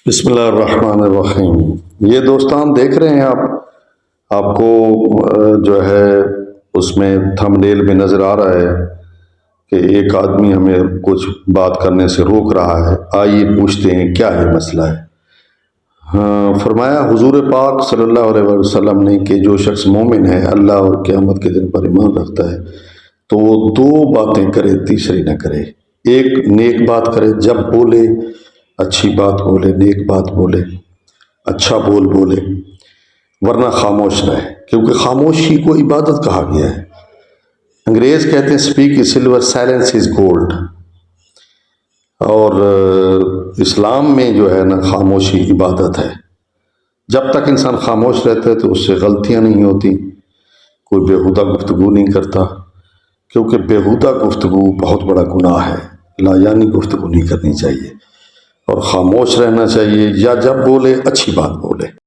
بسم اللہ الرحمن الرحیم۔ یہ دوستان دیکھ رہے ہیں آپ کو جو ہے اس میں تھمب نیل میں نظر آ رہا ہے کہ ایک آدمی ہمیں کچھ بات کرنے سے روک رہا ہے۔ آئیے پوچھتے ہیں کیا ہے مسئلہ ہے۔ فرمایا حضور پاک صلی اللہ علیہ وسلم نے کہ جو شخص مومن ہے، اللہ اور قیامت کے دن پر ایمان رکھتا ہے، تو وہ دو باتیں کرے، تیسری نہ کرے۔ ایک نیک بات کرے، جب بولے اچھی بات بولے، نیک بات بولے، اچھا بولے، ورنہ خاموش رہے، کیونکہ خاموشی کو عبادت کہا گیا ہے۔ انگریز کہتے ہیں speak is silver, silence is gold. اور اسلام میں جو ہے نا، خاموشی عبادت ہے۔ جب تک انسان خاموش رہتا ہے تو اس سے غلطیاں نہیں ہوتی، کوئی بیہودہ گفتگو نہیں کرتا، کیونکہ بیہودہ گفتگو بہت بڑا گناہ ہے۔ لایانی گفتگو نہیں کرنی چاہیے اور خاموش رہنا چاہیے، یا جب بولے اچھی بات بولے۔